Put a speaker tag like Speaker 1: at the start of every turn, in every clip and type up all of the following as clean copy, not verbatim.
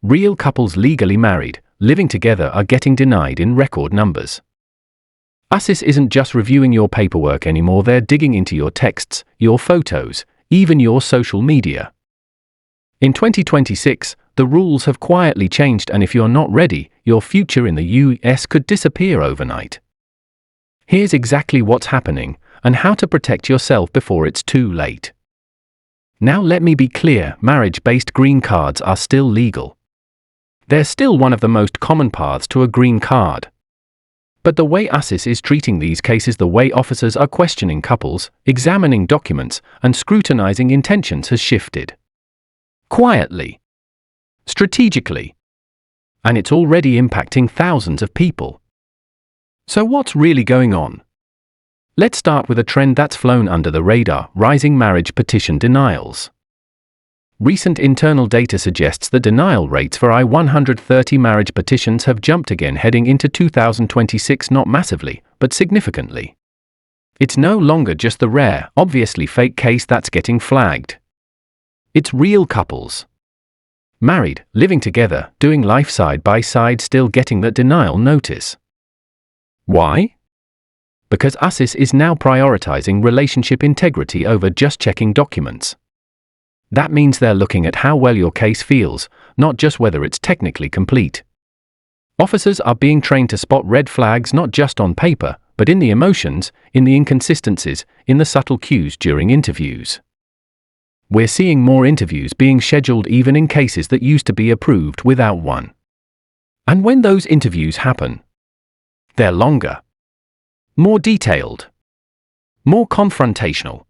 Speaker 1: Real couples legally married, living together are getting denied in record numbers. USCIS isn't just reviewing your paperwork anymore, they're digging into your texts, your photos, even your social media. In 2026, the rules have quietly changed, and if you're not ready, your future in the US could disappear overnight. Here's exactly what's happening, and how to protect yourself before it's too late. Now let me be clear, marriage-based green cards are still legal. They're still one of the most common paths to a green card. But the way USCIS is treating these cases, the way officers are questioning couples, examining documents, and scrutinizing intentions has shifted. Quietly. Strategically. And it's already impacting thousands of people. So what's really going on? Let's start with a trend that's flown under the radar: rising marriage petition denials. Recent internal data suggests the denial rates for I-130 marriage petitions have jumped again heading into 2026, not massively, but significantly. It's no longer just the rare, obviously fake case that's getting flagged. It's real couples. Married, living together, doing life side by side, still getting that denial notice. Why? Because USCIS is now prioritizing relationship integrity over just checking documents. That means they're looking at how well your case feels, not just whether it's technically complete. Officers are being trained to spot red flags not just on paper, but in the emotions, in the inconsistencies, in the subtle cues during interviews. We're seeing more interviews being scheduled even in cases that used to be approved without one. And when those interviews happen, they're longer, more detailed, more confrontational.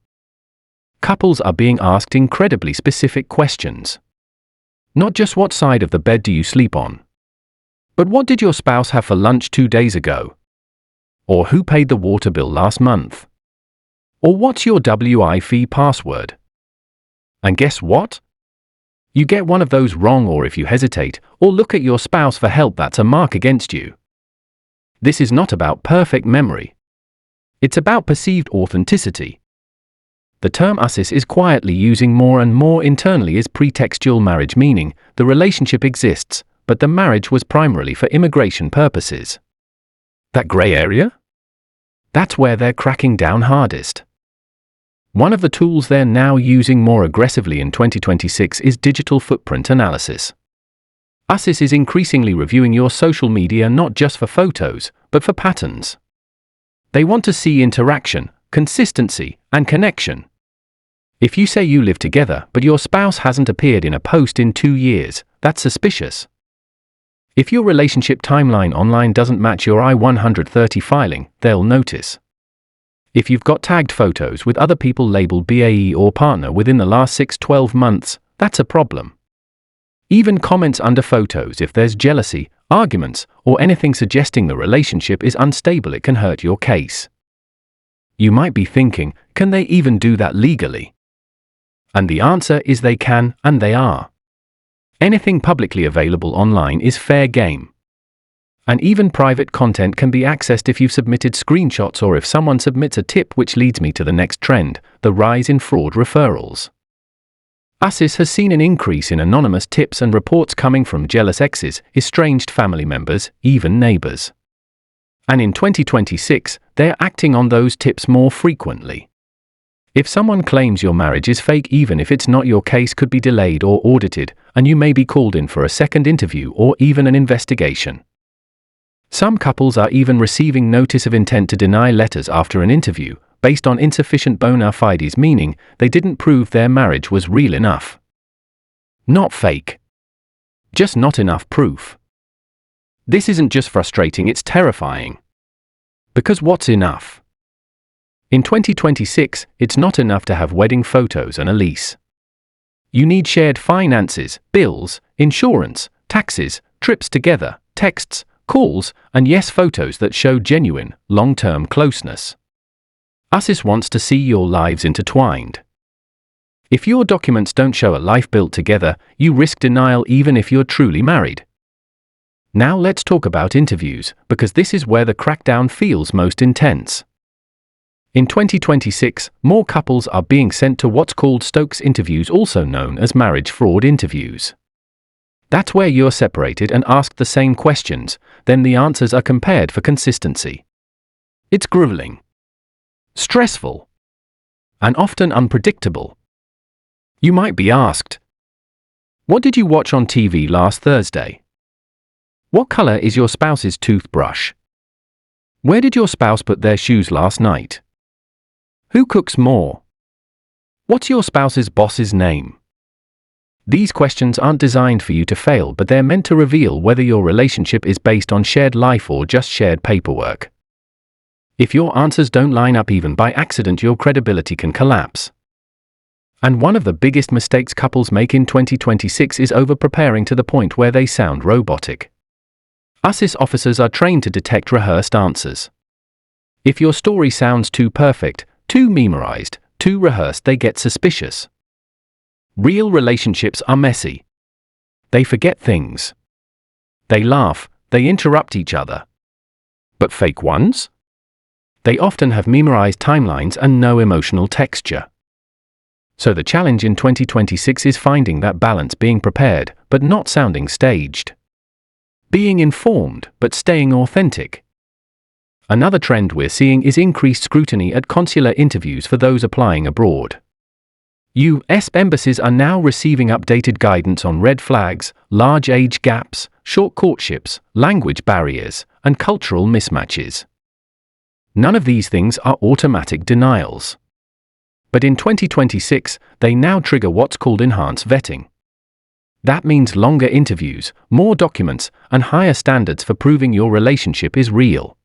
Speaker 1: Couples are being asked incredibly specific questions. Not just what side of the bed do you sleep on, but what did your spouse have for lunch 2 days ago? Or who paid the water bill last month? Or what's your Wi-Fi password? And guess what? You get one of those wrong, or if you hesitate, or look at your spouse for help, that's a mark against you. This is not about perfect memory. It's about perceived authenticity. The term USCIS is quietly using more and more internally is pretextual marriage, meaning the relationship exists, but the marriage was primarily for immigration purposes. That gray area? That's where they're cracking down hardest. One of the tools they're now using more aggressively in 2026 is digital footprint analysis. USCIS is increasingly reviewing your social media not just for photos, but for patterns. They want to see interaction, consistency, and connection. If you say you live together, but your spouse hasn't appeared in a post in 2 years, that's suspicious. If your relationship timeline online doesn't match your I-130 filing, they'll notice. If you've got tagged photos with other people labeled BAE or partner within the last 6-12 months, that's a problem. Even comments under photos, if there's jealousy, arguments, or anything suggesting the relationship is unstable, it can hurt your case. You might be thinking, can they even do that legally? And the answer is they can, and they are. Anything publicly available online is fair game. And even private content can be accessed if you've submitted screenshots or if someone submits a tip, which leads me to the next trend, the rise in fraud referrals. USCIS has seen an increase in anonymous tips and reports coming from jealous exes, estranged family members, even neighbors. And in 2026, they're acting on those tips more frequently. If someone claims your marriage is fake, even if it's not, your case could be delayed or audited, and you may be called in for a second interview or even an investigation. Some couples are even receiving notice of intent to deny letters after an interview, based on insufficient bona fides, meaning they didn't prove their marriage was real enough. Not fake. Just not enough proof. This isn't just frustrating, it's terrifying. Because what's enough? In 2026, it's not enough to have wedding photos and a lease. You need shared finances, bills, insurance, taxes, trips together, texts, calls, and yes, photos that show genuine, long-term closeness. USCIS wants to see your lives intertwined. If your documents don't show a life built together, you risk denial even if you're truly married. Now let's talk about interviews, because this is where the crackdown feels most intense. In 2026, more couples are being sent to what's called Stokes interviews, also known as marriage fraud interviews. That's where you're separated and asked the same questions, then the answers are compared for consistency. It's grueling, stressful, and often unpredictable. You might be asked, what did you watch on TV last Thursday? What color is your spouse's toothbrush? Where did your spouse put their shoes last night? Who cooks more? What's your spouse's boss's name? These questions aren't designed for you to fail, but they're meant to reveal whether your relationship is based on shared life or just shared paperwork. If your answers don't line up even by accident, your credibility can collapse. And one of the biggest mistakes couples make in 2026 is over-preparing to the point where they sound robotic. USCIS officers are trained to detect rehearsed answers. If your story sounds too perfect, too memorized, too rehearsed, they get suspicious. Real relationships are messy. They forget things. They laugh, they interrupt each other. But fake ones? They often have memorized timelines and no emotional texture. So the challenge in 2026 is finding that balance, being prepared, but not sounding staged. Being informed, but staying authentic. Another trend we're seeing is increased scrutiny at consular interviews for those applying abroad. U.S. embassies are now receiving updated guidance on red flags, large age gaps, short courtships, language barriers, and cultural mismatches. None of these things are automatic denials. But in 2026, they now trigger what's called enhanced vetting. That means longer interviews, more documents, and higher standards for proving your relationship is real.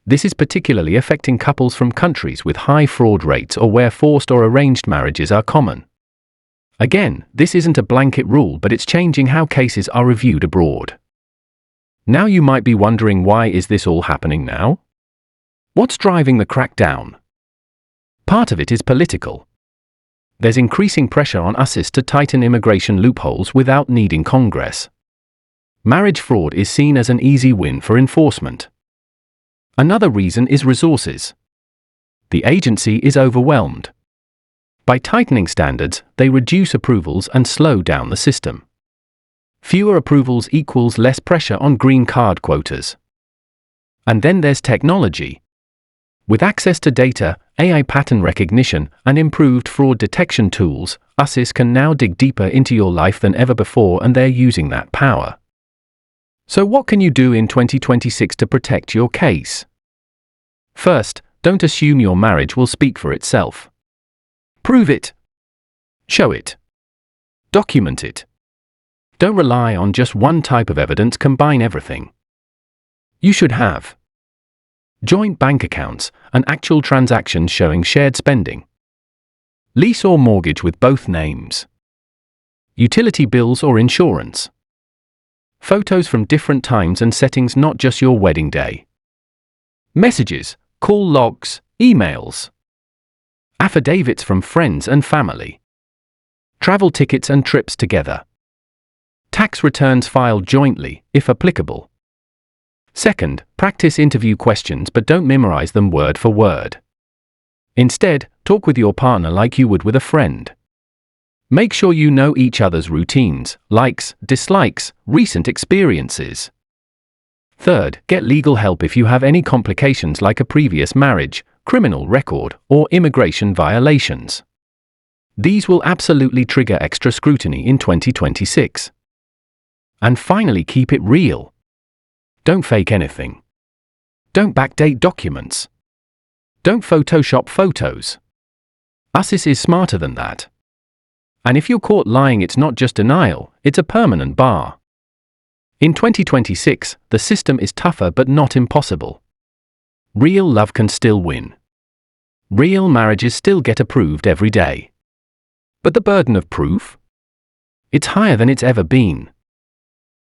Speaker 1: This is particularly affecting couples from countries with high fraud rates or where forced or arranged marriages are common. Again, this isn't a blanket rule, but it's changing how cases are reviewed abroad. Now you might be wondering, why is this all happening now? What's driving the crackdown? Part of it is political. There's increasing pressure on USCIS to tighten immigration loopholes without needing Congress. Marriage fraud is seen as an easy win for enforcement. Another reason is resources. The agency is overwhelmed. By tightening standards, they reduce approvals and slow down the system. Fewer approvals equals less pressure on green card quotas. And then there's technology. With access to data, AI pattern recognition, and improved fraud detection tools, USCIS can now dig deeper into your life than ever before, and they're using that power. So what can you do in 2026 to protect your case? First, don't assume your marriage will speak for itself. Prove it. Show it. Document it. Don't rely on just one type of evidence, combine everything. You should have joint bank accounts and actual transactions showing shared spending. Lease or mortgage with both names. Utility bills or insurance. Photos from different times and settings, not just your wedding day. Messages, call logs, emails. Affidavits from friends and family. Travel tickets and trips together. Tax returns filed jointly, if applicable. Second, practice interview questions, but don't memorize them word for word. Instead, talk with your partner like you would with a friend. Make sure you know each other's routines, likes, dislikes, recent experiences. Third, get legal help if you have any complications like a previous marriage, criminal record, or immigration violations. These will absolutely trigger extra scrutiny in 2026. And finally, keep it real. Don't fake anything. Don't backdate documents. Don't Photoshop photos. USCIS is smarter than that. And if you're caught lying, it's not just denial, it's a permanent bar. In 2026, the system is tougher but not impossible. Real love can still win. Real marriages still get approved every day. But the burden of proof? It's higher than it's ever been.